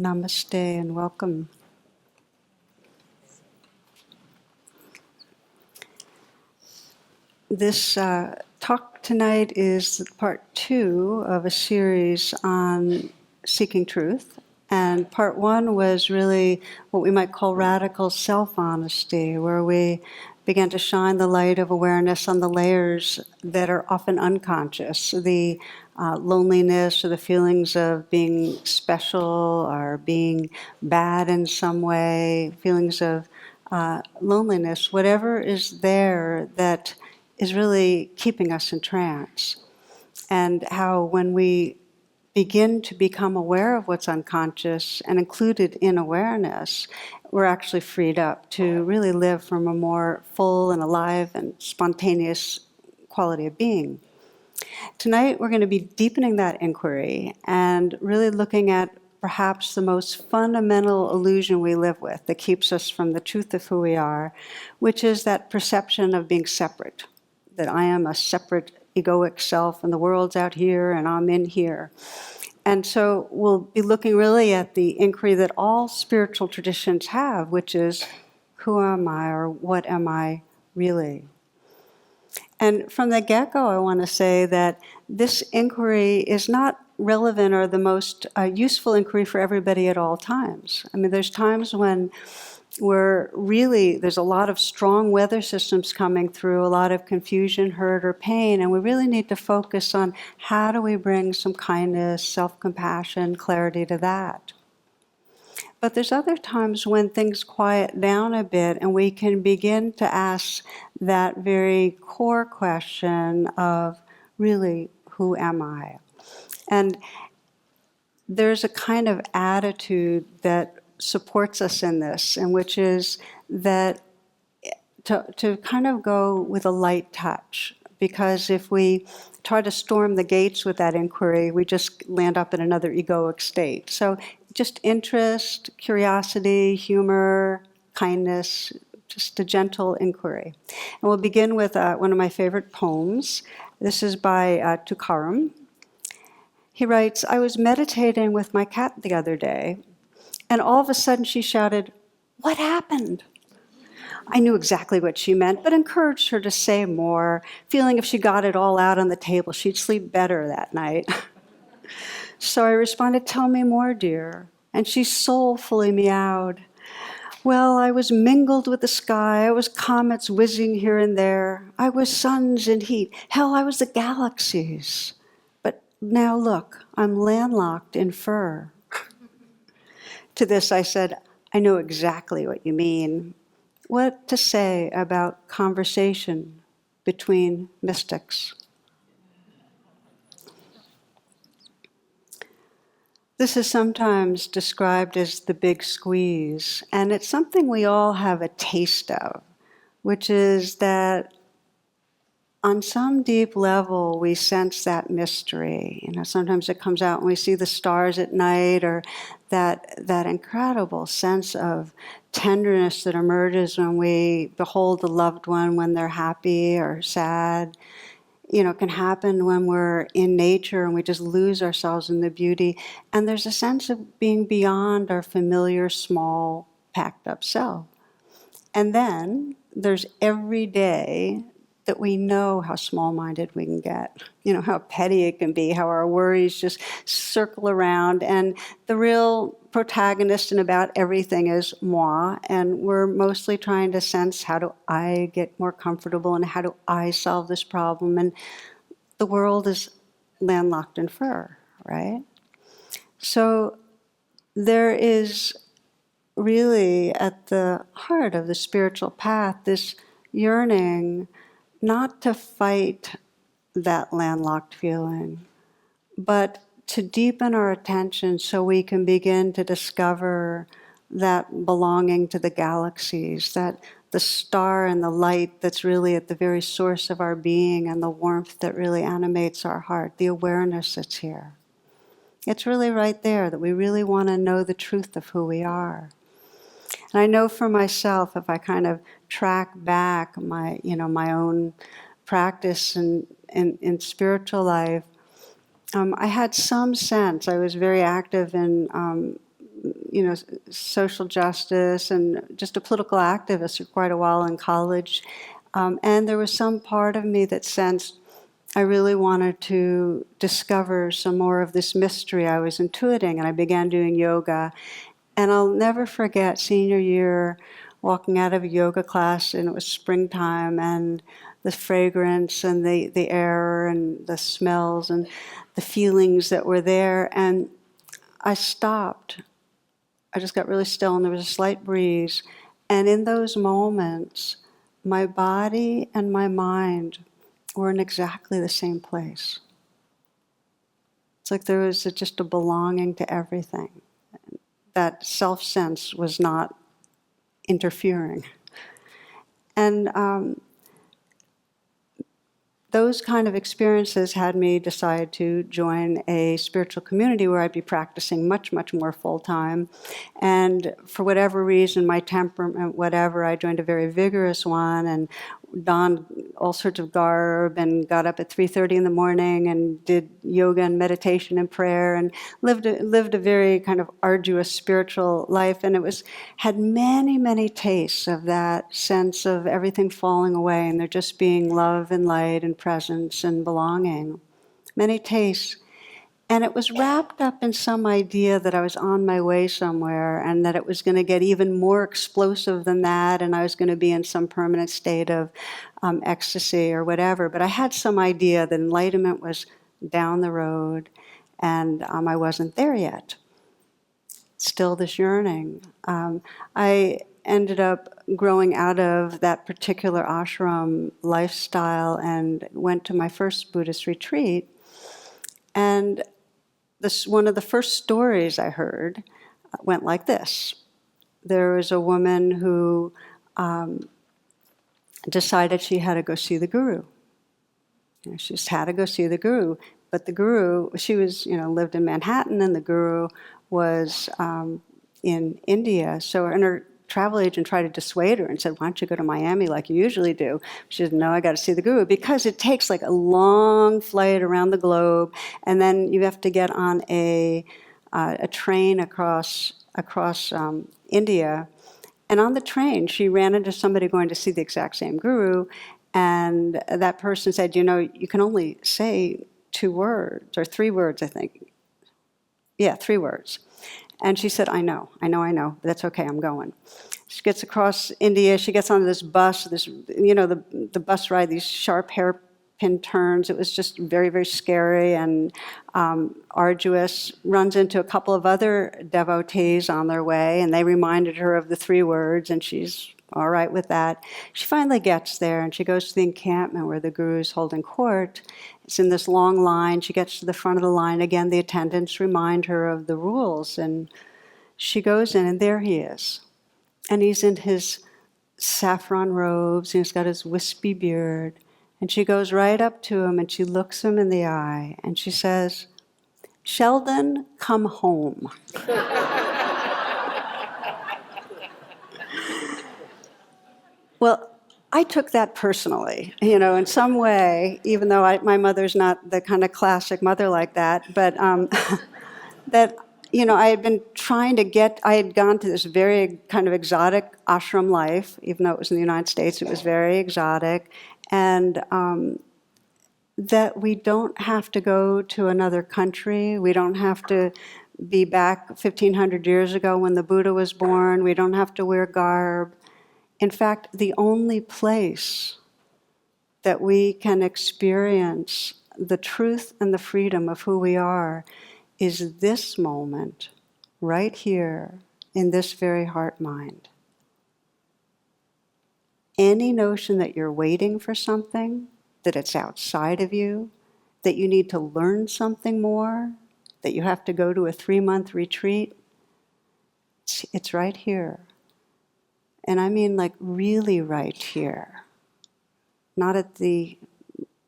Namaste and welcome. This talk tonight is part 2 of a series on seeking truth. And part 1 was really what we might call radical self-honesty, where we began to shine the light of awareness on the layers that are often unconscious, the loneliness or the feelings of being special or being bad in some way, feelings of loneliness, whatever is there that is really keeping us in trance. And how when we begin to become aware of what's unconscious and included in awareness, we're actually freed up to really live from a more full and alive and spontaneous quality of being. Tonight we're going to be deepening that inquiry and really looking at perhaps the most fundamental illusion we live with that keeps us from the truth of who we are, which is that perception of being separate, that I am a separate egoic self and the world's out here and I'm in here. And so we'll be looking really at the inquiry that all spiritual traditions have, which is, who am I, or what am I really? And from the get-go, I want to say that this inquiry is not relevant or the most useful inquiry for everybody at all times. I mean, there's times when there's a lot of strong weather systems coming through, a lot of confusion, hurt, or pain, and we really need to focus on how do we bring some kindness, self-compassion, clarity to that. But there's other times when things quiet down a bit and we can begin to ask that very core question of, really, who am I? And there's a kind of attitude that supports us in this, and which is that to kind of go with a light touch, because if we try to storm the gates with that inquiry, we just land up in another egoic state. So just interest, curiosity, humor, kindness, just a gentle inquiry. And we'll begin with one of my favorite poems. This is by Tukaram. He writes, "I was meditating with my cat the other day, and all of a sudden she shouted, 'What happened?' I knew exactly what she meant, but encouraged her to say more, feeling if she got it all out on the table, she'd sleep better that night. So I responded, 'Tell me more, dear.' And she soulfully meowed, 'Well, I was mingled with the sky. I was comets whizzing here and there. I was suns in heat. Hell, I was the galaxies. But now look, I'm landlocked in fur.' To this I said, 'I know exactly what you mean. What to say about conversation between mystics?' This is sometimes described as the big squeeze, and it's something we all have a taste of, which is that on some deep level, we sense that mystery. You know, sometimes it comes out when we see the stars at night, or that incredible sense of tenderness that emerges when we behold a loved one when they're happy or sad. You know, it can happen when we're in nature and we just lose ourselves in the beauty. And there's a sense of being beyond our familiar, small, packed up self. And then there's every day that we know how small-minded we can get, you know, how petty it can be, how our worries just circle around, and the real protagonist in about everything is moi, and we're mostly trying to sense, how do I get more comfortable, and how do I solve this problem, and the world is landlocked in fur, right? So there is really at the heart of the spiritual path this yearning not to fight that landlocked feeling, but to deepen our attention so we can begin to discover that belonging to the galaxies, that the star and the light that's really at the very source of our being, and the warmth that really animates our heart, the awareness that's here. It's really right there that we really want to know the truth of who we are. And I know for myself, if I kind of track back my own practice in spiritual life, I had some sense. I was very active in social justice and just a political activist for quite a while in college. And there was some part of me that sensed I really wanted to discover some more of this mystery I was intuiting, and I began doing yoga. And I'll never forget senior year walking out of a yoga class, and it was springtime, and the fragrance and the air and the smells and the feelings that were there. And I stopped. I just got really still, and there was a slight breeze. And in those moments, my body and my mind were in exactly the same place. It's like there was just a belonging to everything. That self-sense was not interfering. And those kind of experiences had me decide to join a spiritual community where I'd be practicing much, much more full-time. And for whatever reason, my temperament, whatever, I joined a very vigorous one and donned all sorts of garb and got up at 3:30 in the morning and did yoga and meditation and prayer and lived a very kind of arduous spiritual life. And it had many, many tastes of that sense of everything falling away and there just being love and light and presence and belonging. Many tastes. And it was wrapped up in some idea that I was on my way somewhere and that it was going to get even more explosive than that and I was going to be in some permanent state of ecstasy or whatever. But I had some idea that enlightenment was down the road and I wasn't there yet. Still this yearning. I ended up growing out of that particular ashram lifestyle and went to my first Buddhist retreat. And one of the first stories I heard went like this. There was a woman who decided she had to go see the guru. She just had to go see the guru. But the guru, she was, lived in Manhattan, and the guru was in India. So her travel agent tried to dissuade her and said, why don't you go to Miami like you usually do? She said, no, I got to see the guru, because it takes like a long flight around the globe, and then you have to get on a train across India. And on the train, she ran into somebody going to see the exact same guru, and that person said, you can only say 2 words, or 3 words, I think. Yeah, 3 words. And she said, I know, but that's okay, I'm going. She gets across India, she gets on this bus, the bus ride, these sharp hairpin turns. It was just very, very scary and arduous. Runs into a couple of other devotees on their way, and they reminded her of the 3 words, and she's all right with that. She finally gets there, and she goes to the encampment where the guru's holding court. It's in this long line. She gets to the front of the line. Again, the attendants remind her of the rules, and she goes in, and there he is. And he's in his saffron robes, and he's got his wispy beard. And she goes right up to him, and she looks him in the eye, and she says, Sheldon, come home. Well, I took that personally, in some way, even though my mother's not the kind of classic mother like that, but that, I had been trying to I had gone to this very kind of exotic ashram life, even though it was in the United States, it was very exotic, and that we don't have to go to another country, we don't have to be back 1,500 years ago when the Buddha was born, we don't have to wear garb. In fact, the only place that we can experience the truth and the freedom of who we are is this moment, right here, in this very heart-mind. Any notion that you're waiting for something, that it's outside of you, that you need to learn something more, that you have to go to a 3-month retreat, it's right here. And I mean like really right here, not at the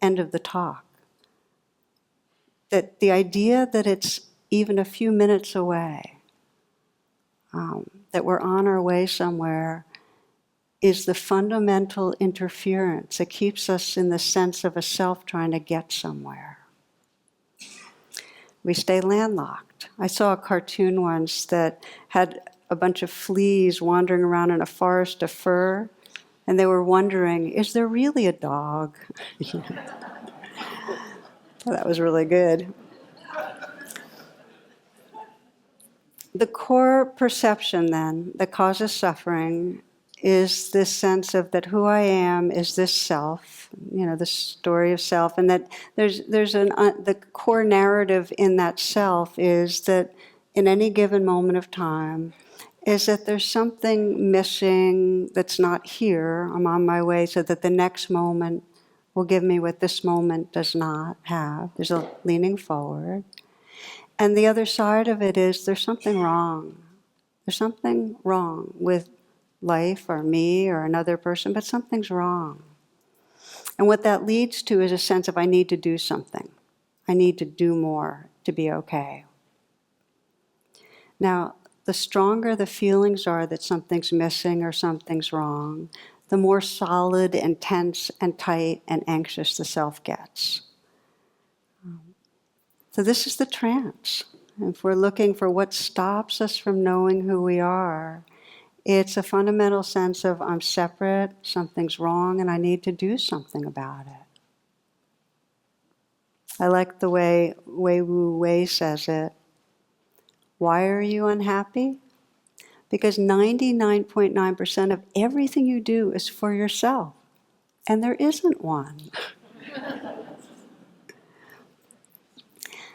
end of the talk. That the idea that it's even a few minutes away, that we're on our way somewhere, is the fundamental interference that keeps us in the sense of a self trying to get somewhere. We stay landlocked. impact. I saw a cartoon once that had a bunch of fleas wandering around in a forest of fur, and they were wondering, is there really a dog? Well, that was really good. The core perception, then, that causes suffering is this sense of that who I am is this self, the story of self, and that the core narrative in that self is that in any given moment of time, is that there's something missing that's not here. I'm on my way so that the next moment will give me what this moment does not have. There's a leaning forward. And the other side of it is there's something wrong. There's something wrong with life or me or another person, but something's wrong. And what that leads to is a sense of I need to do something. I need to do more to be okay. Now, the stronger the feelings are that something's missing or something's wrong, the more solid and tense and tight and anxious the self gets. So this is the trance. If we're looking for what stops us from knowing who we are, it's a fundamental sense of I'm separate, something's wrong, and I need to do something about it. I like the way Wei Wu Wei says it. Why are you unhappy? Because 99.9% of everything you do is for yourself, and there isn't one.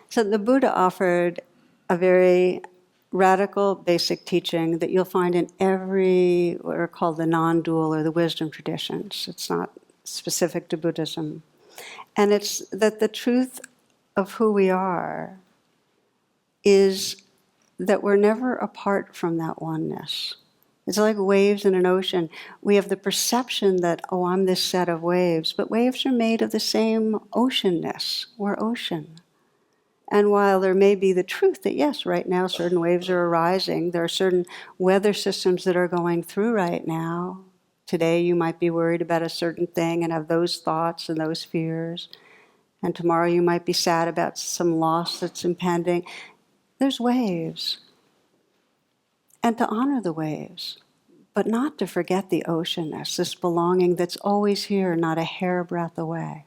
So the Buddha offered a very radical basic teaching that you'll find in every what are called the non-dual or the wisdom traditions. It's not specific to Buddhism. And it's that the truth of who we are is that we're never apart from that oneness. It's like waves in an ocean. We have the perception that, oh, I'm this set of waves, but waves are made of the same oceanness. We're ocean. And while there may be the truth that, yes, right now certain waves are arising, there are certain weather systems that are going through right now. Today you might be worried about a certain thing and have those thoughts and those fears. And tomorrow you might be sad about some loss that's impending. There's waves. And to honor the waves, but not to forget the oceanness, this belonging that's always here, not a hairbreadth away.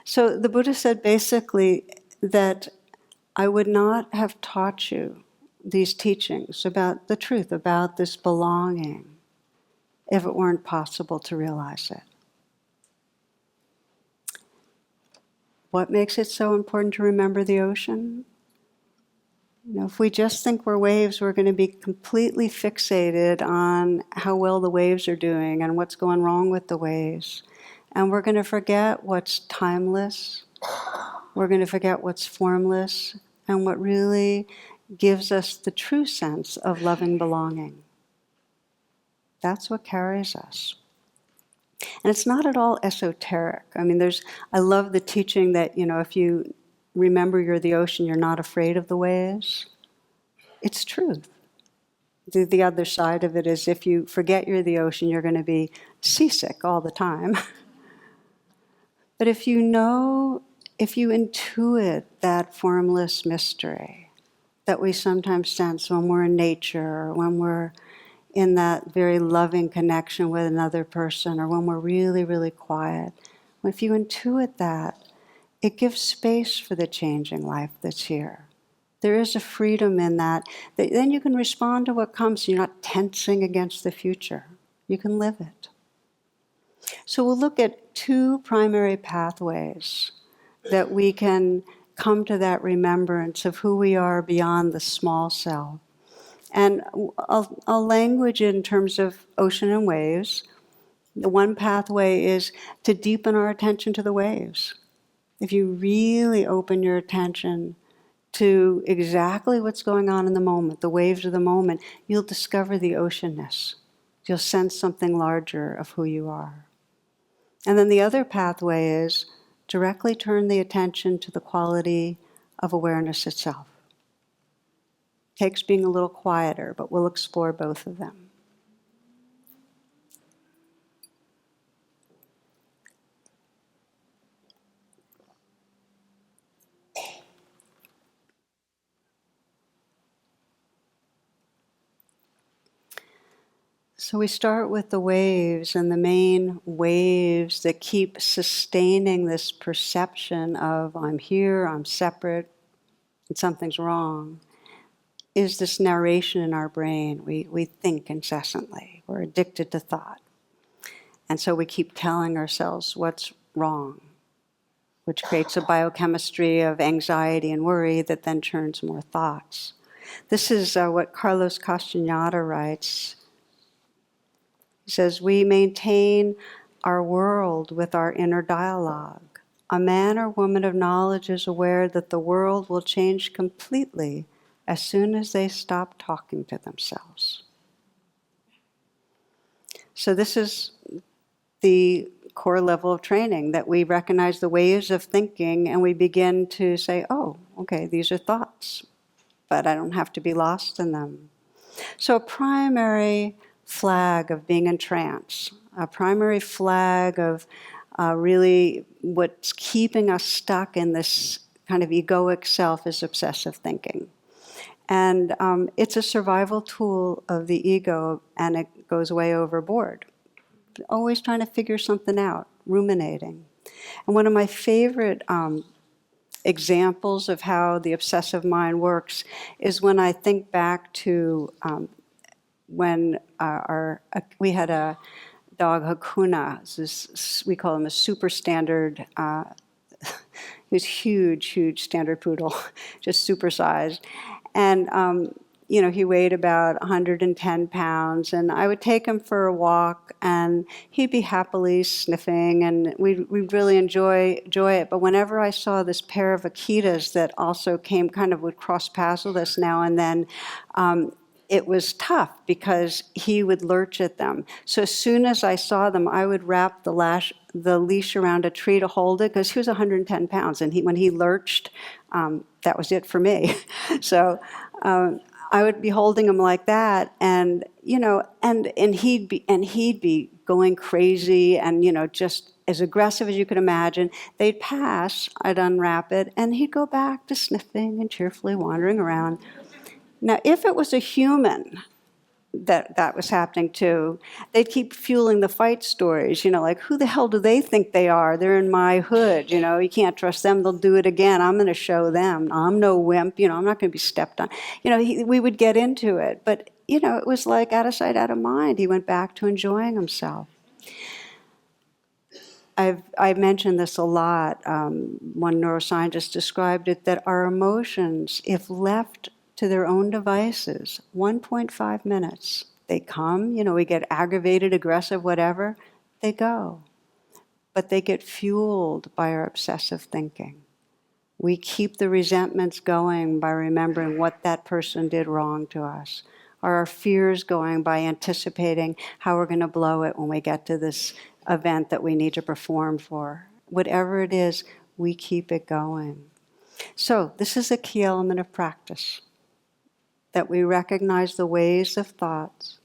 So the Buddha said basically that I would not have taught you these teachings about the truth, about this belonging, if it weren't possible to realize it. What makes it so important to remember the ocean? If we just think we're waves, we're going to be completely fixated on how well the waves are doing and what's going wrong with the waves. And we're going to forget what's timeless. We're going to forget what's formless and what really gives us the true sense of loving belonging. That's what carries us. And it's not at all esoteric. I mean, I love the teaching that, if you remember you're the ocean, you're not afraid of the waves. It's truth. The other side of it is if you forget you're the ocean, you're going to be seasick all the time. But if you intuit that formless mystery that we sometimes sense when we're in nature or when we're in that very loving connection with another person or when we're really, really quiet, if you intuit that, it gives space for the changing life that's here. There is a freedom in that then you can respond to what comes. You're not tensing against the future. You can live it. So we'll look at two primary pathways that we can come to that remembrance of who we are beyond the small self. And I'll language it in terms of ocean and waves. The one pathway is to deepen our attention to the waves. If you really open your attention to exactly what's going on in the moment, the waves of the moment, you'll discover the oceanness. You'll sense something larger of who you are. And then the other pathway is directly turn the attention to the quality of awareness itself. Takes being a little quieter, but we'll explore both of them. So we start with the waves, and the main waves that keep sustaining this perception of I'm here, I'm separate, and something's wrong, is this narration in our brain. We think incessantly. We're addicted to thought. And so we keep telling ourselves what's wrong, which creates a biochemistry of anxiety and worry that then turns more thoughts. This is what Carlos Castaneda writes. He says, we maintain our world with our inner dialogue. A man or woman of knowledge is aware that the world will change completely as soon as they stop talking to themselves. So this is the core level of training, that we recognize the waves of thinking and we begin to say, oh, okay, these are thoughts, but I don't have to be lost in them. So a primary flag of being in trance, a primary flag of really what's keeping us stuck in this kind of egoic self is obsessive thinking. And it's a survival tool of the ego, and it goes way overboard. Always trying to figure something out, ruminating. And one of my favorite examples of how the obsessive mind works is when I think back to when we had a dog, Hakuna. We call him a super standard. He was huge standard poodle, just supersized. And he weighed about 110 pounds, and I would take him for a walk, and he'd be happily sniffing, and we'd really enjoy it. But whenever I saw this pair of Akitas that also came would cross paths with us now and then, it was tough because he would lurch at them. So as soon as I saw them, I would wrap the leash around a tree to hold it, because he was 110 pounds, and when he lurched, that was it for me. So I would be holding him like that, and he'd be going crazy, and just as aggressive as you could imagine. They'd pass, I'd unwrap it, and he'd go back to sniffing and cheerfully wandering around. Now, if it was a human that was happening to, they'd keep fueling the fight stories, like, who the hell do they think they are? They're in my hood, you can't trust them, they'll do it again, I'm going to show them, I'm no wimp, I'm not going to be stepped on. We would get into it, but, it was like out of sight, out of mind. He went back to enjoying himself. I've mentioned this a lot. One neuroscientist described it, that our emotions, if left to their own devices, 1.5 minutes. They come, we get aggravated, aggressive, whatever, they go. But they get fueled by our obsessive thinking. We keep the resentments going by remembering what that person did wrong to us. Or our fears going by anticipating how we're going to blow it when we get to this event that we need to perform for. Whatever it is, we keep it going. So this is a key element of practice, that we recognize the waves of thoughts.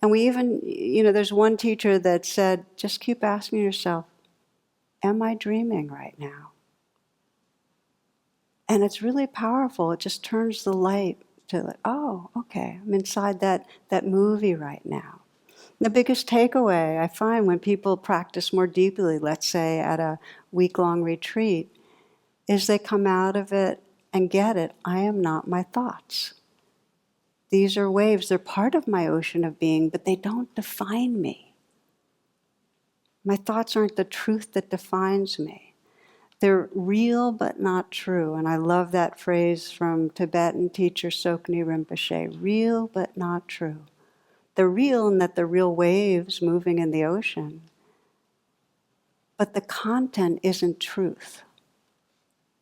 And we even, there's one teacher that said, just keep asking yourself, am I dreaming right now? And it's really powerful. It just turns the light to, oh, okay, I'm inside that movie right now. The biggest takeaway I find when people practice more deeply, let's say at a week-long retreat, is they come out of it and get it. I am not my thoughts. These are waves. They're part of my ocean of being, but they don't define me. My thoughts aren't the truth that defines me. They're real but not true. And I love that phrase from Tibetan teacher Tsoknyi Rinpoche, real but not true. They're real in that they're real waves moving in the ocean. But the content isn't truth.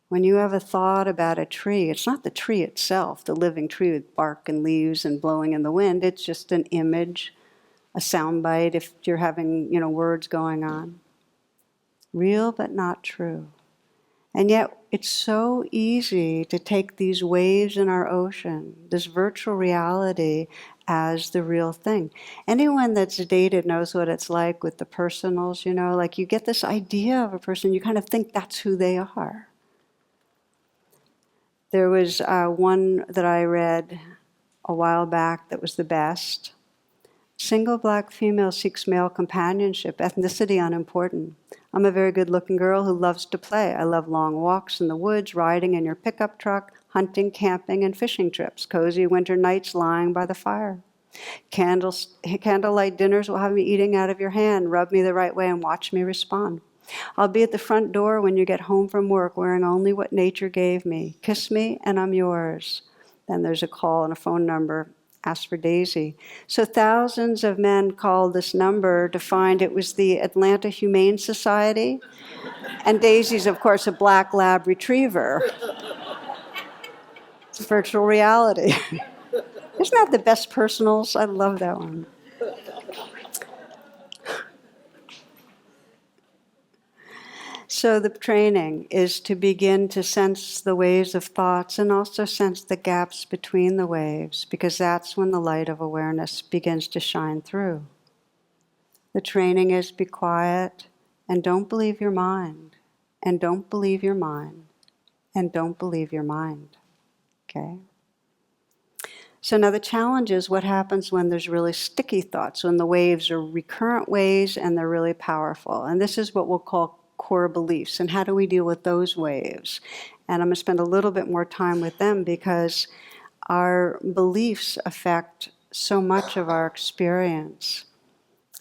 When you have a thought about a tree, it's not the tree itself, the living tree with bark and leaves and blowing in the wind. It's just an image, a soundbite if you're having, words going on. Real but not true. And yet it's so easy to take these waves in our ocean, this virtual reality, as the real thing. Anyone that's dated knows what it's like with the personals, like you get this idea of a person, you kind of think that's who they are. There was one that I read a while back that was the best. Single black female seeks male companionship, ethnicity unimportant. I'm a very good-looking girl who loves to play. I love long walks in the woods, riding in your pickup truck, hunting, camping, and fishing trips, cozy winter nights lying by the fire. Candlelight dinners will have me eating out of your hand, rub me the right way, and watch me respond. I'll be at the front door when you get home from work, wearing only what nature gave me. Kiss me, and I'm yours. Then there's a call and a phone number. Ask for Daisy. So thousands of men called this number to find it was the Atlanta Humane Society. And Daisy's, of course, a black lab retriever. It's virtual reality. Isn't that the best personals? I love that one. So the training is to begin to sense the waves of thoughts and also sense the gaps between the waves, because that's when the light of awareness begins to shine through. The training is be quiet and don't believe your mind, and don't believe your mind, and don't believe your mind. Okay? So now the challenge is what happens when there's really sticky thoughts, when the waves are recurrent waves and they're really powerful. And this is what we'll call core beliefs. And how do we deal with those waves? And I'm going to spend a little bit more time with them because our beliefs affect so much of our experience.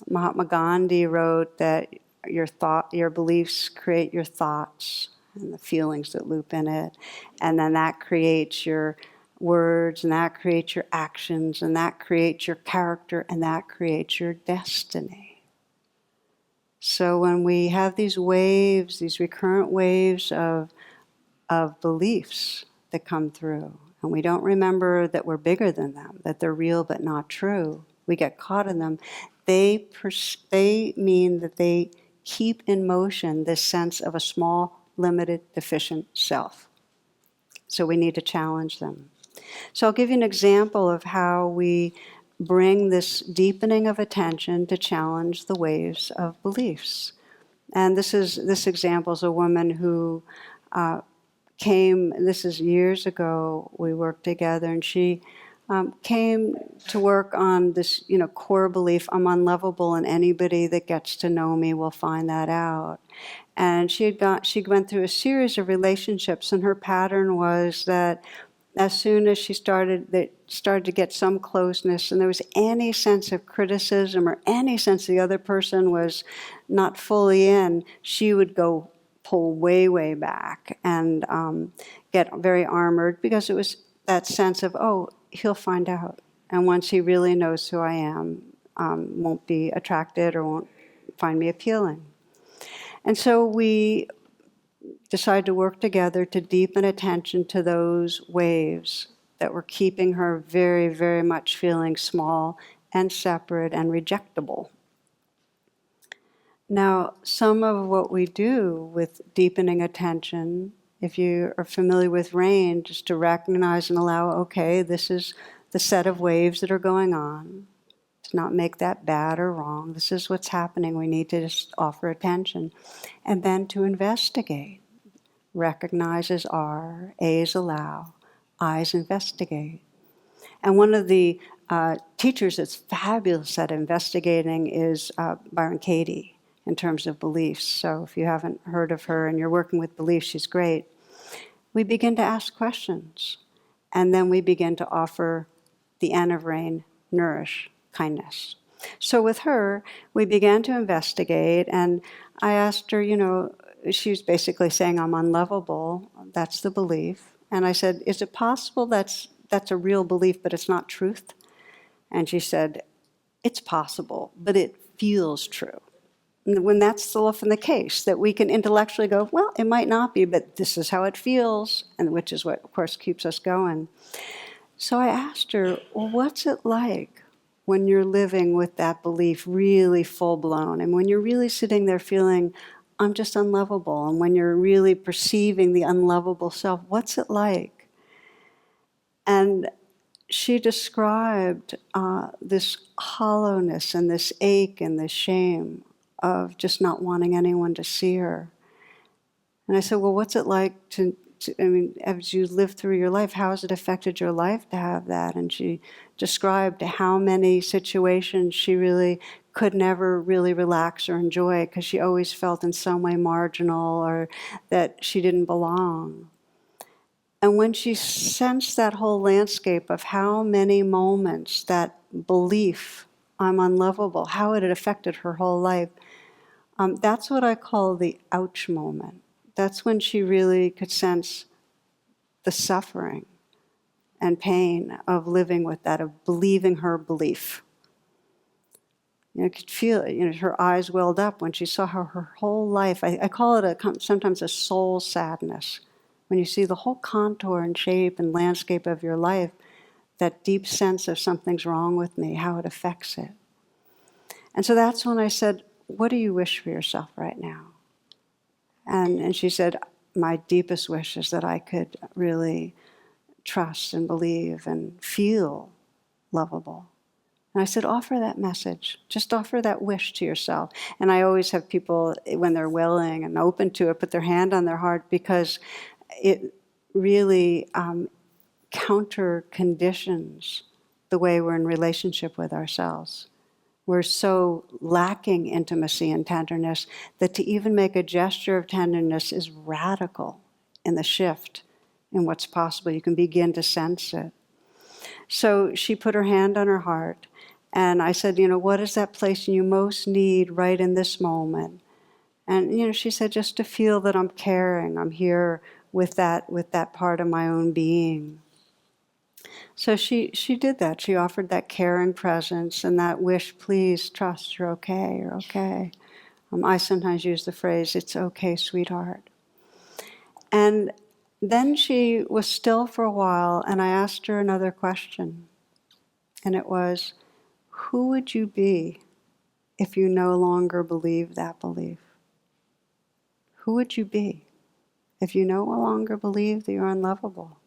Mahatma Gandhi wrote that your beliefs create your thoughts and the feelings that loop in it. And then that creates your words, and that creates your actions, and that creates your character, and that creates your destiny. So when we have these waves, these recurrent waves of beliefs that come through, and we don't remember that we're bigger than them, that they're real but not true, we get caught in them, they mean that they keep in motion this sense of a small, limited, deficient self. So we need to challenge them. So I'll give you an example of how we bring this deepening of attention to challenge the waves of beliefs. And this example is a woman who came, this is years ago, we worked together, and she came to work on this, core belief, I'm unlovable, and anybody that gets to know me will find that out. And she went through a series of relationships, and her pattern was that as soon as they started to get some closeness, and there was any sense of criticism or any sense the other person was not fully in, she would go pull way, way back and get very armored, because it was that sense of, oh, he'll find out. And once he really knows who I am, won't be attracted or won't find me appealing. And so we decided to work together to deepen attention to those waves that were keeping her very, very much feeling small and separate and rejectable. Now, some of what we do with deepening attention, if you are familiar with rain, just to recognize and allow, okay, this is the set of waves that are going on. To not make that bad or wrong. This is what's happening. We need to just offer attention. And then to investigate. Recognize as are, A is allow, I is investigate. And one of the teachers that's fabulous at investigating is Byron Katie in terms of beliefs. So if you haven't heard of her and you're working with beliefs, she's great. We begin to ask questions, and then we begin to offer the N of rain, nourish, kindness. So with her, we began to investigate, and I asked her, she was basically saying, I'm unlovable. That's the belief. And I said, is it possible that's a real belief, but it's not truth? And she said, it's possible, but it feels true. And when that's often the case, that we can intellectually go, well, it might not be, but this is how it feels, and which is what, of course, keeps us going. So I asked her, well, what's it like when you're living with that belief really full-blown, and when you're really sitting there feeling, I'm just unlovable, and when you're really perceiving the unlovable self, what's it like? And she described this hollowness and this ache and this shame of just not wanting anyone to see her. And I said, well, what's it like to I mean, as you live through your life, how has it affected your life to have that? And she described how many situations she really could never really relax or enjoy because she always felt in some way marginal or that she didn't belong. And when she sensed that whole landscape of how many moments that belief, I'm unlovable, how it had affected her whole life, that's what I call the ouch moment. That's when she really could sense the suffering and pain of living with that, of believing her belief. You know, could feel it. You know, her eyes welled up when she saw how her whole life. I call it sometimes a soul sadness. When you see the whole contour and shape and landscape of your life, that deep sense of something's wrong with me, how it affects it. And so that's when I said, "What do you wish for yourself right now?" And she said, "My deepest wish is that I could really trust and believe and feel lovable." And I said, offer that message. Just offer that wish to yourself. And I always have people, when they're willing and open to it, put their hand on their heart because it really counter conditions the way we're in relationship with ourselves. We're so lacking intimacy and tenderness that to even make a gesture of tenderness is radical in the shift in what's possible. You can begin to sense it. So she put her hand on her heart, and I said, what is that place you most need right in this moment? And, she said, just to feel that I'm caring, I'm here with that part of my own being. So she did that. She offered that caring presence and that wish, please trust, you're okay, you're okay. I sometimes use the phrase, it's okay, sweetheart. And then she was still for a while, and I asked her another question. And it was, who would you be if you no longer believe that belief? Who would you be if you no longer believe that you're unlovable?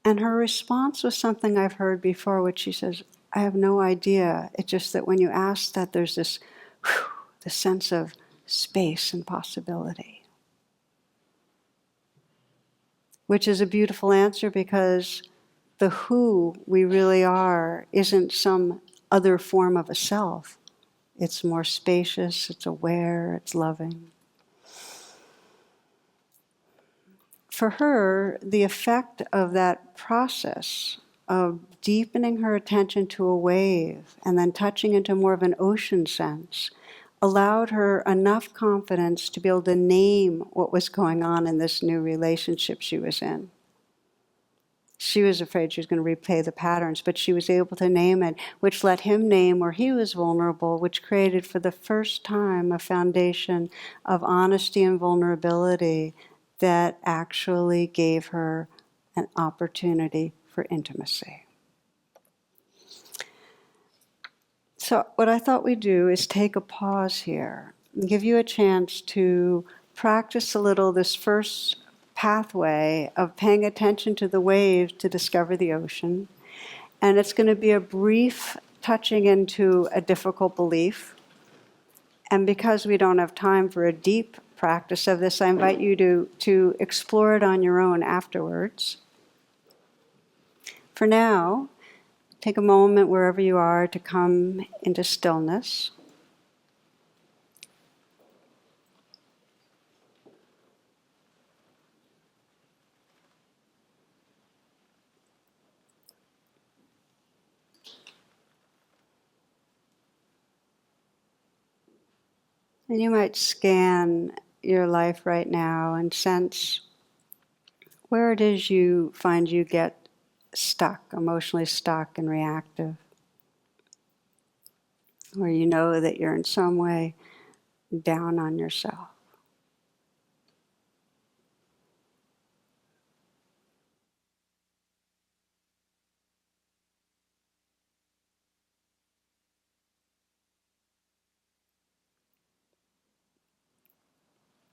And her response was something I've heard before, which she says, I have no idea. It's just that when you ask that, there's this sense of space and possibility. Which is a beautiful answer because the who we really are isn't some other form of a self. It's more spacious, it's aware, it's loving. For her, the effect of that process of deepening her attention to a wave and then touching into more of an ocean sense allowed her enough confidence to be able to name what was going on in this new relationship she was in. She was afraid she was going to replay the patterns, but she was able to name it, which let him name where he was vulnerable, which created for the first time a foundation of honesty and vulnerability that actually gave her an opportunity for intimacy. So what I thought we'd do is take a pause here and give you a chance to practice a little this first pathway of paying attention to the waves to discover the ocean. And it's going to be a brief touching into a difficult belief. And because we don't have time for a deep practice of this, I invite you to explore it on your own afterwards. For now, take a moment wherever you are to come into stillness. And you might scan your life right now and sense where it is you find you get stuck, emotionally stuck and reactive, where you know that you're in some way down on yourself.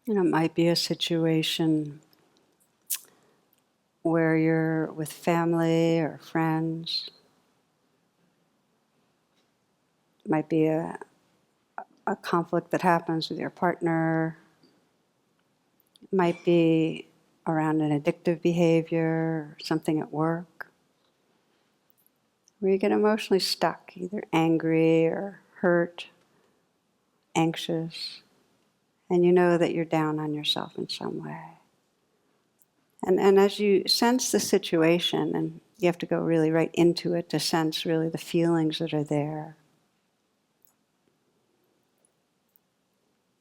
It might be a situation where you're with family or friends. It might be a conflict that happens with your partner, It might be around an addictive behavior or something at work, where you get emotionally stuck, either angry or hurt, anxious, and you know that you're down on yourself in some way. And as you sense the situation, and you have to go really right into it to sense really the feelings that are there,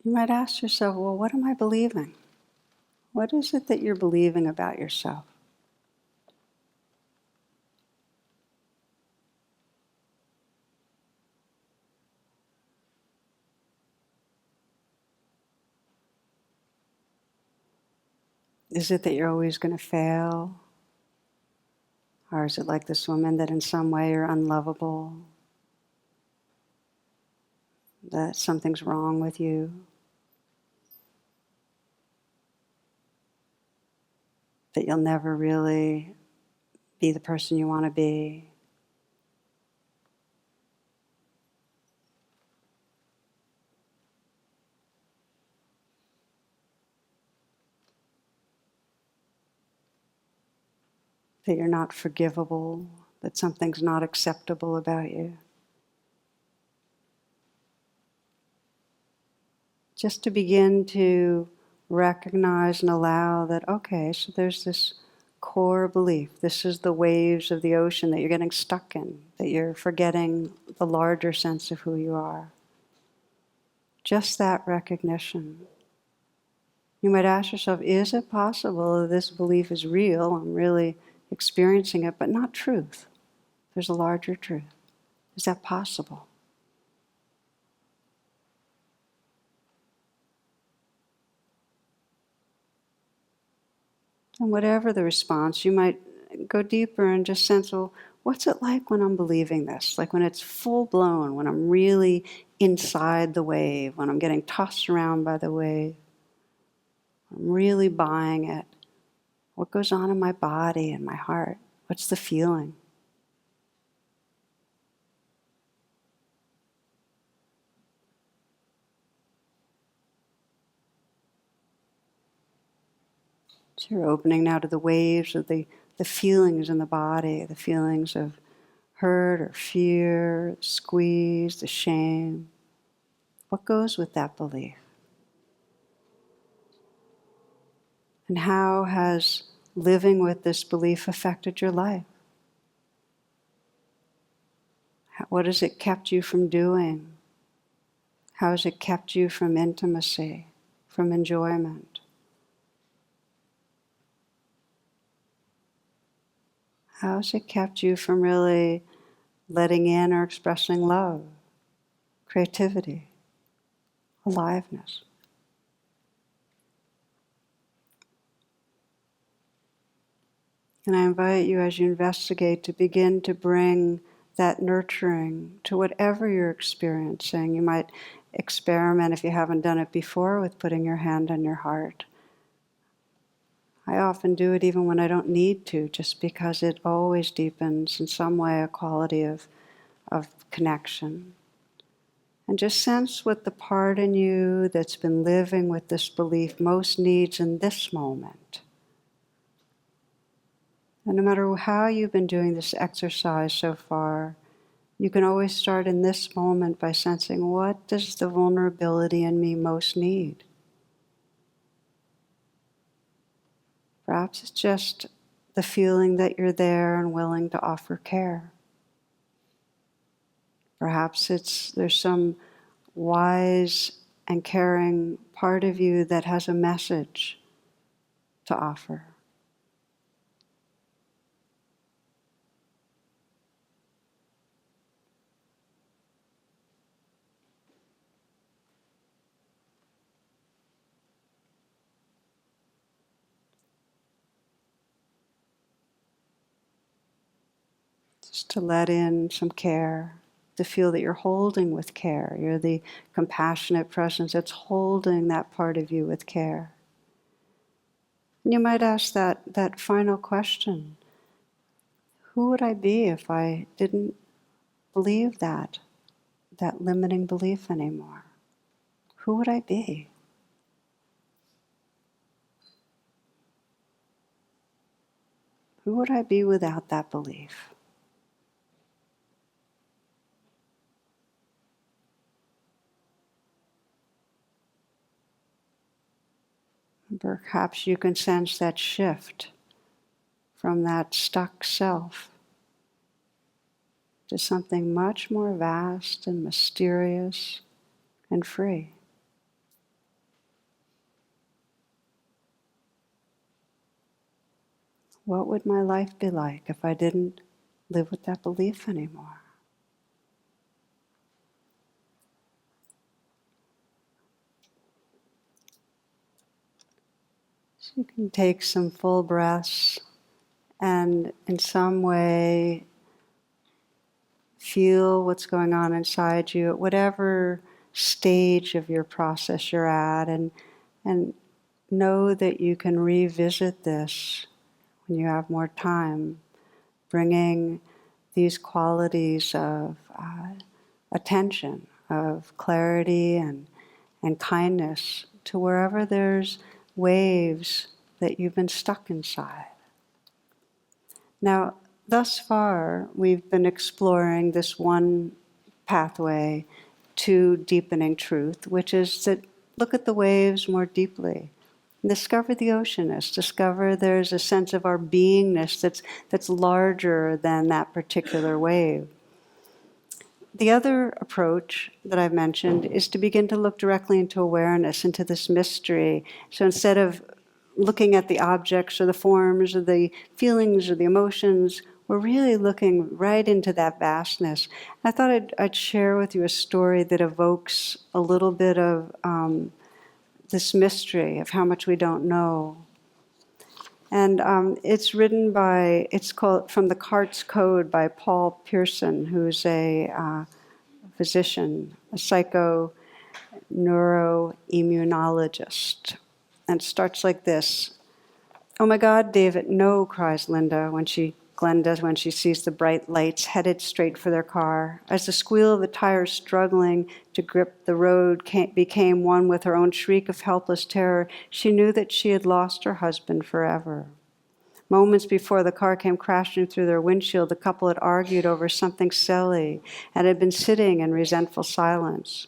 you might ask yourself, well, what am I believing? What is it that you're believing about yourself? Is it that you're always going to fail? Or is it like this woman that in some way you're unlovable? That something's wrong with you? That you'll never really be the person you want to be? That you're not forgivable? That something's not acceptable about you? Just to begin to recognize and allow that, okay, so there's this core belief. This is the waves of the ocean that you're getting stuck in, that you're forgetting the larger sense of who you are. Just that recognition. You might ask yourself, is it possible that this belief is real, I'm really experiencing it, but not truth? There's a larger truth. Is that possible? And whatever the response, you might go deeper and just sense, well, what's it like when I'm believing this? Like when it's full blown, when I'm really inside the wave, when I'm getting tossed around by the wave. I'm really buying it. What goes on in my body and my heart? What's the feeling? So you're opening now to the waves of the feelings in the body, the feelings of hurt or fear, squeeze, the shame. What goes with that belief? And how has living with this belief affected your life? What has it kept you from doing? How has it kept you from intimacy, from enjoyment? How has it kept you from really letting in or expressing love, creativity, aliveness? And I invite you, as you investigate, to begin to bring that nurturing to whatever you're experiencing. You might experiment, if you haven't done it before, with putting your hand on your heart. I often do it even when I don't need to, just because it always deepens in some way a quality of connection. And just sense what the part in you that's been living with this belief most needs in this moment. And no matter how you've been doing this exercise so far, you can always start in this moment by sensing, what does the vulnerability in me most need? Perhaps it's just the feeling that you're there and willing to offer care. Perhaps there's some wise and caring part of you that has a message to offer. Just to let in some care, to feel that you're holding with care. You're the compassionate presence that's holding that part of you with care. And you might ask that final question: who would I be if I didn't believe that limiting belief anymore? Who would I be? Who would I be without that belief? Perhaps you can sense that shift from that stuck self to something much more vast and mysterious and free. What would my life be like if I didn't live with that belief anymore? So you can take some full breaths and in some way feel what's going on inside you at whatever stage of your process you're at, and know that you can revisit this when you have more time, bringing these qualities of attention, of clarity and kindness to wherever there's waves that you've been stuck inside. Now, thus far, we've been exploring this one pathway to deepening truth, which is to look at the waves more deeply. Discover the oceanness. Discover there's a sense of our beingness that's larger than that particular wave. The other approach that I've mentioned is to begin to look directly into awareness, into this mystery. So instead of looking at the objects or the forms or the feelings or the emotions, we're really looking right into that vastness. I thought I'd share with you a story that evokes a little bit of this mystery of how much we don't know. And it's called From the Cart's Code by Paul Pearson, who's a physician, a psychoneuroimmunologist. And it starts like this. "Oh my God, David, no," cries Glenn does when she sees the bright lights headed straight for their car. As the squeal of the tires struggling to grip the road became one with her own shriek of helpless terror, she knew that she had lost her husband forever. Moments before the car came crashing through their windshield, the couple had argued over something silly and had been sitting in resentful silence.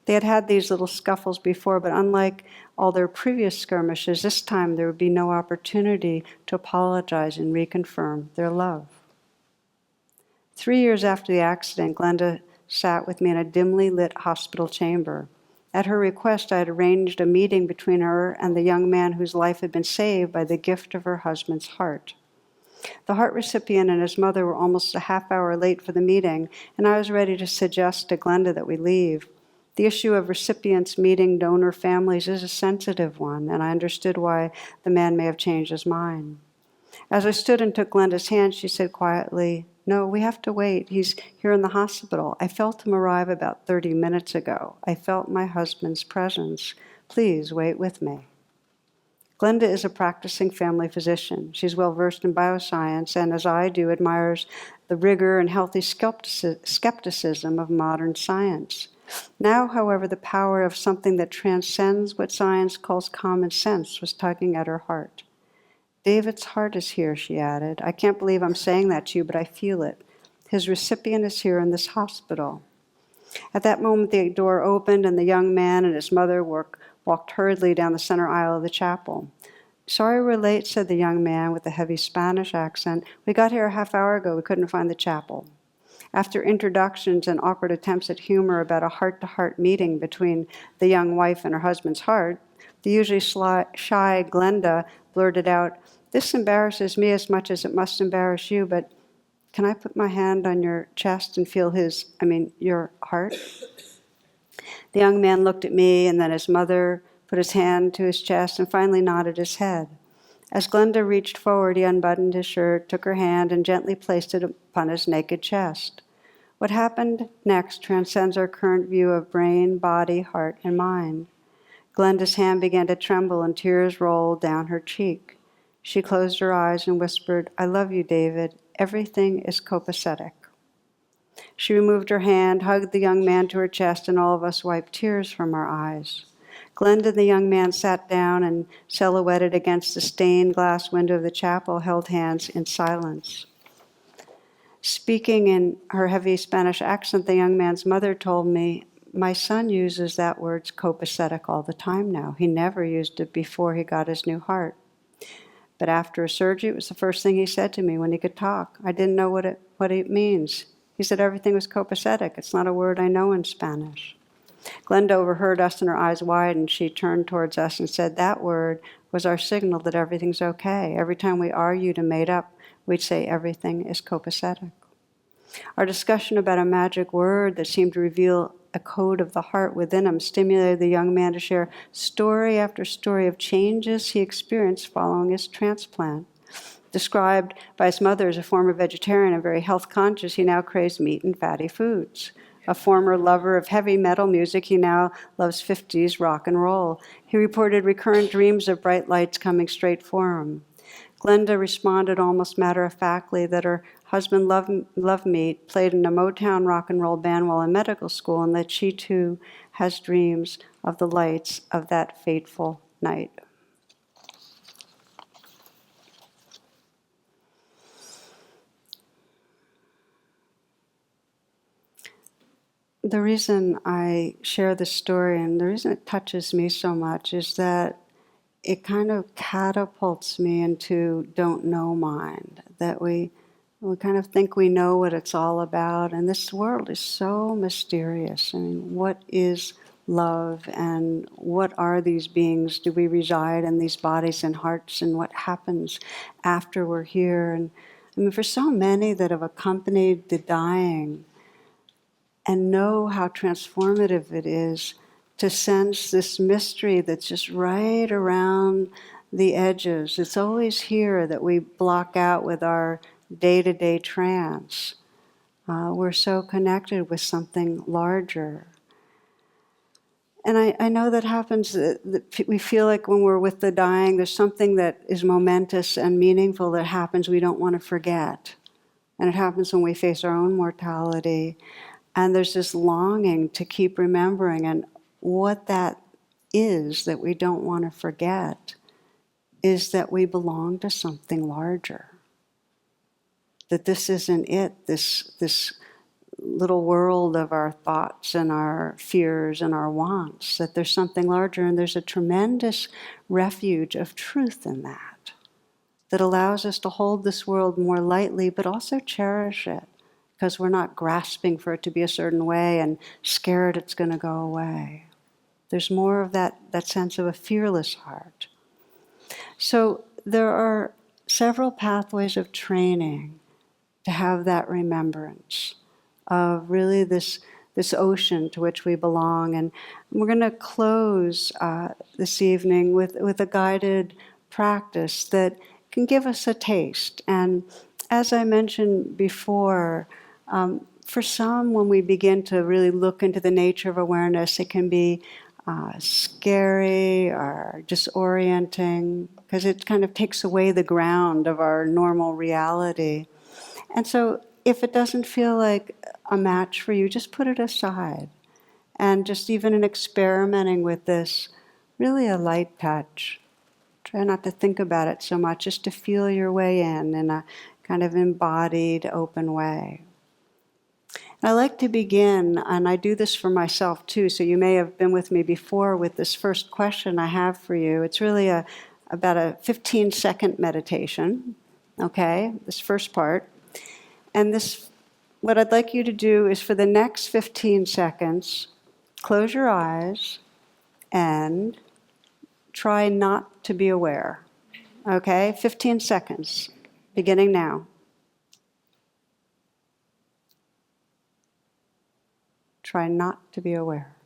They had had these little scuffles before, but unlike all their previous skirmishes, this time there would be no opportunity to apologize and reconfirm their love. 3 years after the accident, Glenda sat with me in a dimly lit hospital chamber. At her request, I had arranged a meeting between her and the young man whose life had been saved by the gift of her husband's heart. The heart recipient and his mother were almost a half hour late for the meeting, and I was ready to suggest to Glenda that we leave. The issue of recipients meeting donor families is a sensitive one, and I understood why the man may have changed his mind. As I stood and took Glenda's hand, she said quietly, "No, we have to wait. He's here in the hospital. I felt him arrive about 30 minutes ago. I felt my husband's presence. Please wait with me." Glenda is a practicing family physician. She's well versed in bioscience and, as I do, admires the rigor and healthy skepticism of modern science. Now, however, the power of something that transcends what science calls common sense was tugging at her heart. "David's heart is here," she added. "I can't believe I'm saying that to you, but I feel it. His recipient is here in this hospital." At that moment, the door opened, and the young man and his mother walked hurriedly down the center aisle of the chapel. "Sorry we're late," said the young man with a heavy Spanish accent. "We got here a half hour ago. We couldn't find the chapel." After introductions and awkward attempts at humor about a heart-to-heart meeting between the young wife and her husband's heart, the usually shy Glenda blurted out, "This embarrasses me as much as it must embarrass you, but can I put my hand on your chest and feel your heart?" The young man looked at me, and then his mother put his hand to his chest and finally nodded his head. As Glenda reached forward, he unbuttoned his shirt, took her hand, and gently placed it upon his naked chest. What happened next transcends our current view of brain, body, heart, and mind. Glenda's hand began to tremble, and tears rolled down her cheek. She closed her eyes and whispered, "I love you, David. Everything is copacetic." She removed her hand, hugged the young man to her chest, and all of us wiped tears from our eyes. Glenda, the young man, sat down and, silhouetted against the stained glass window of the chapel, held hands in silence. Speaking in her heavy Spanish accent, the young man's mother told me, "My son uses that word copacetic all the time now. He never used it before he got his new heart. But after a surgery, it was the first thing he said to me when he could talk. I didn't know what it means. He said everything was copacetic. It's not a word I know in Spanish." Glenda overheard us and her eyes widened. She turned towards us and said that word was our signal that everything's okay. Every time we argued and made up, we'd say everything is copacetic. Our discussion about a magic word that seemed to reveal a code of the heart within him stimulated the young man to share story after story of changes he experienced following his transplant. Described by his mother as a former vegetarian and very health conscious, he now craves meat and fatty foods. A former lover of heavy metal music, he now loves 50s rock and roll. He reported recurrent dreams of bright lights coming straight for him. Glenda responded almost matter-of-factly that her husband loved meat, played in a Motown rock and roll band while in medical school, and that she too has dreams of the lights of that fateful night. The reason I share this story and the reason it touches me so much is that it kind of catapults me into don't know mind, that we kind of think we know what it's all about, and this world is so mysterious. I mean, what is love, and what are these beings? Do we reside in these bodies and hearts, and what happens after we're here? And I mean, for so many that have accompanied the dying and know how transformative it is to sense this mystery that's just right around the edges. It's always here that we block out with our day-to-day trance. We're so connected with something larger. And I know that happens, that we feel like when we're with the dying, there's something that is momentous and meaningful that happens we don't want to forget. And it happens when we face our own mortality. And there's this longing to keep remembering, and what that is that we don't want to forget is that we belong to something larger. That this isn't it, this little world of our thoughts and our fears and our wants, that there's something larger, and there's a tremendous refuge of truth in that allows us to hold this world more lightly but also cherish it, because we're not grasping for it to be a certain way and scared it's going to go away. There's more of that sense of a fearless heart. So there are several pathways of training to have that remembrance of really this ocean to which we belong. And we're going to close this evening with a guided practice that can give us a taste. And as I mentioned before, for some, when we begin to really look into the nature of awareness, it can be scary or disorienting, because it kind of takes away the ground of our normal reality. And so if it doesn't feel like a match for you, just put it aside. And just even in experimenting with this, really a light touch. Try not to think about it so much, just to feel your way in a kind of embodied, open way. I like to begin, and I do this for myself too, so you may have been with me before with this first question I have for you. It's really about a 15-second meditation, okay, this first part. And what I'd like you to do is for the next 15 seconds, close your eyes and try not to be aware, okay? 15 seconds, beginning now. Try not to be aware.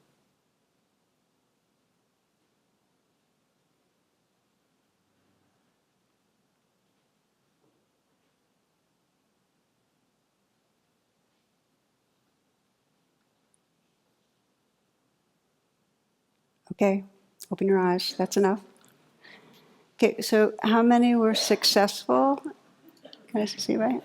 Okay, open your eyes. That's enough. Okay, so how many were successful? Can I see, right?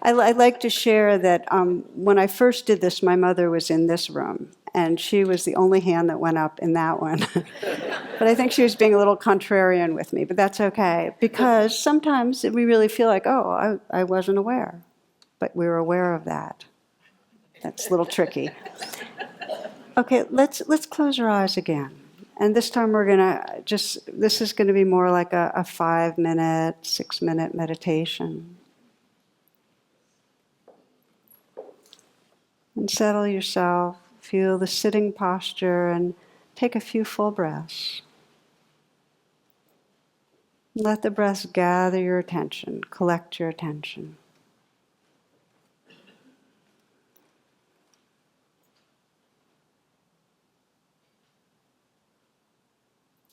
I'd like to share that when I first did this, my mother was in this room, And she was the only hand that went up in that one. But I think she was being a little contrarian with me, but that's okay. Because sometimes we really feel like, oh, I wasn't aware. But we were aware of that. That's a little tricky. Okay, let's close our eyes again. And this time we're going to this is going to be more like a 5-minute, 6-minute meditation. And settle yourself, feel the sitting posture, and take a few full breaths. Let the breaths gather your attention, collect your attention.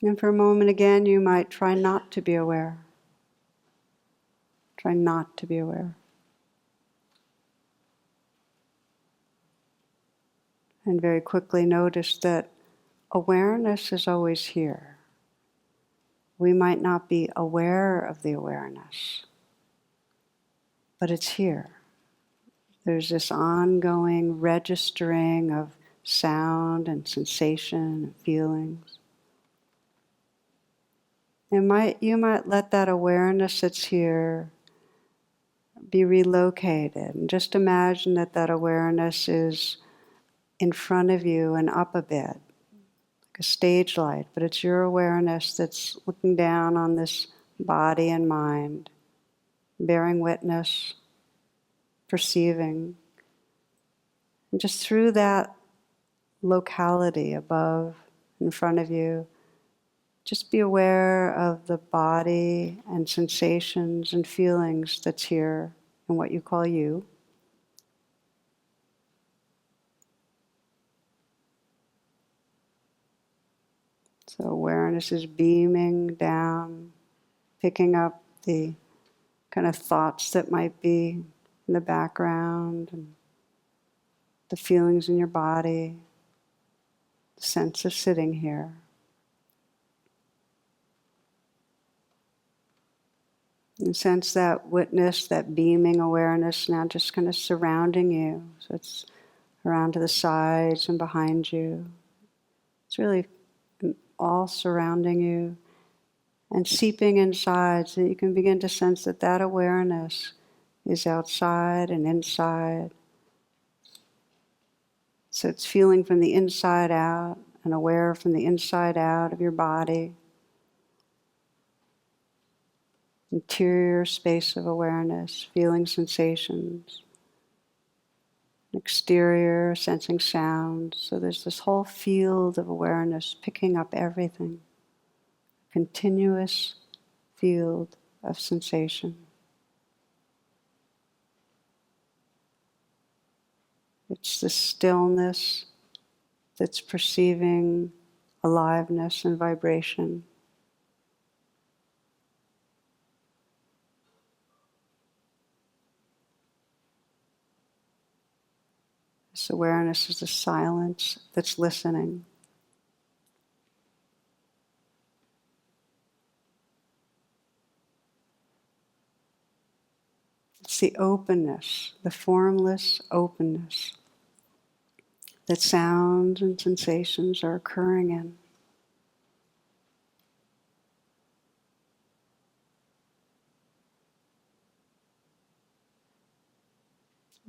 And for a moment again, you might try not to be aware. Try not to be aware. And very quickly notice that awareness is always here. We might not be aware of the awareness, but it's here. There's this ongoing registering of sound and sensation and feelings. You might let that awareness that's here be relocated. And just imagine that that awareness is in front of you and up a bit, like a stage light, but it's your awareness that's looking down on this body and mind, bearing witness, perceiving. And just through that locality above, in front of you, just be aware of the body and sensations and feelings that's here in what you call you. So awareness is beaming down, picking up the kind of thoughts that might be in the background, and the feelings in your body, the sense of sitting here. And sense that witness, that beaming awareness now just kind of surrounding you. So it's around to the sides and behind you. It's really all surrounding you and seeping inside so that you can begin to sense that that awareness is outside and inside. So it's feeling from the inside out and aware from the inside out of your body. Interior space of awareness, feeling sensations. Exterior, sensing sounds. So there's this whole field of awareness picking up everything. Continuous field of sensation. It's the stillness that's perceiving aliveness and vibration. This awareness is the silence that's listening. It's the openness, the formless openness that sounds and sensations are occurring in.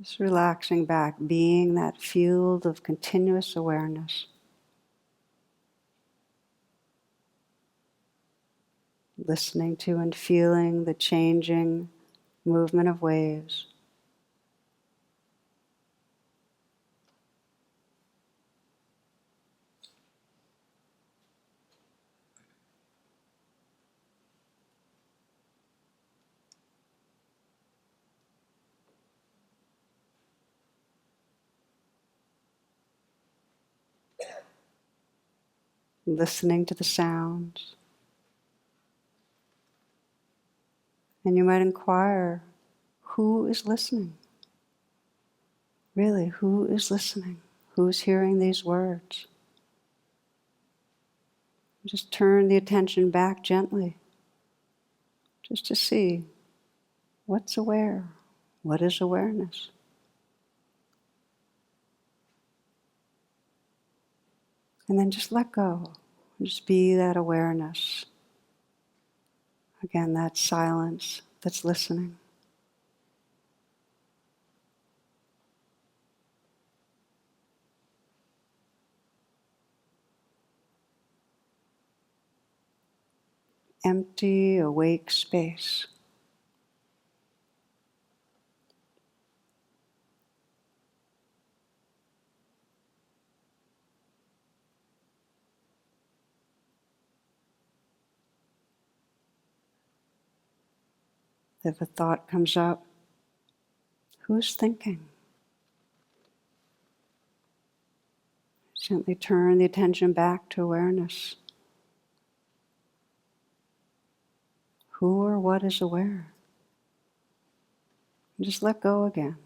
Just relaxing back, being that field of continuous awareness. Listening to and feeling the changing movement of waves. Listening to the sounds. And you might inquire, who is listening? Really, who is listening? Who's hearing these words? Just turn the attention back gently, just to see what's aware, what is awareness. And then just let go. Just be that awareness. Again, that silence that's listening. Empty, awake space. If a thought comes up, who's thinking? Gently turn the attention back to awareness. Who or what is aware? And just let go again.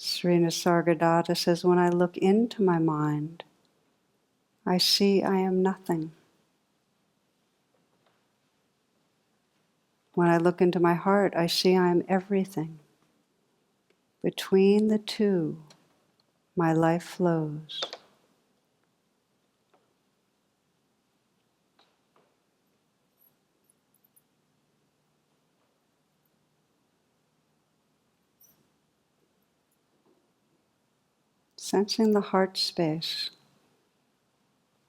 Sri Nisargadatta says, when I look into my mind, I see I am nothing. When I look into my heart, I see I am everything. Between the two, my life flows. Sensing the heart space,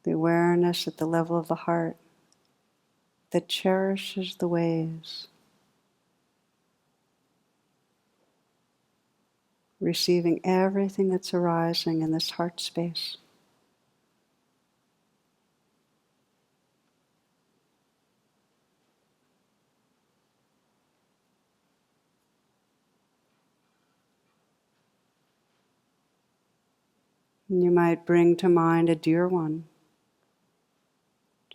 the awareness at the level of the heart that cherishes the waves, receiving everything that's arising in this heart space. And you might bring to mind a dear one.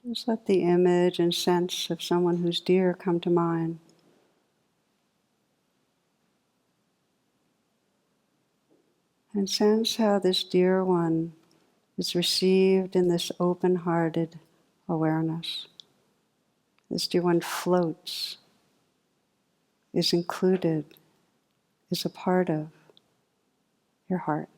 Just let the image and sense of someone who's dear come to mind. And sense how this dear one is received in this open-hearted awareness. This dear one floats, is included, is a part of your heart.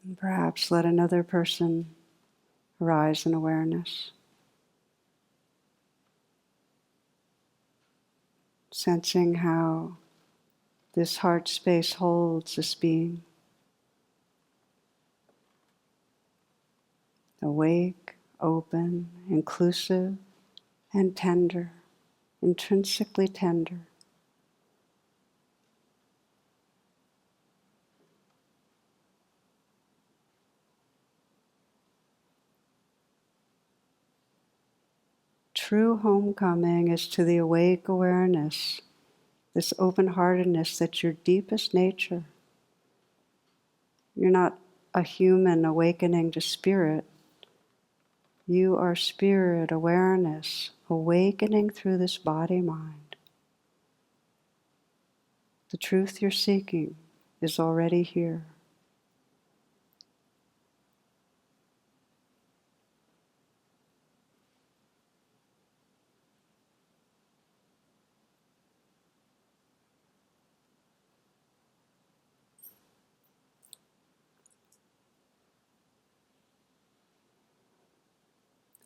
And perhaps let another person arise in awareness. Sensing how this heart space holds this being. Awake, open, inclusive, and tender, intrinsically tender. True homecoming is to the awake awareness, this open-heartedness that's your deepest nature. You're not a human awakening to spirit. You are spirit awareness, awakening through this body-mind. The truth you're seeking is already here.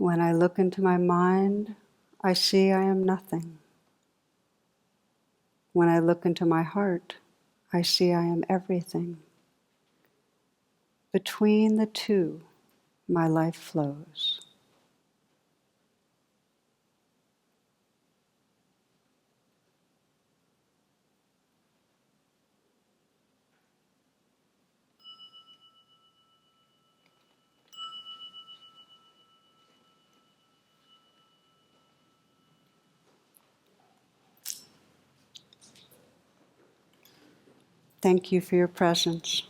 When I look into my mind, I see I am nothing. When I look into my heart, I see I am everything. Between the two, my life flows. Thank you for your presence.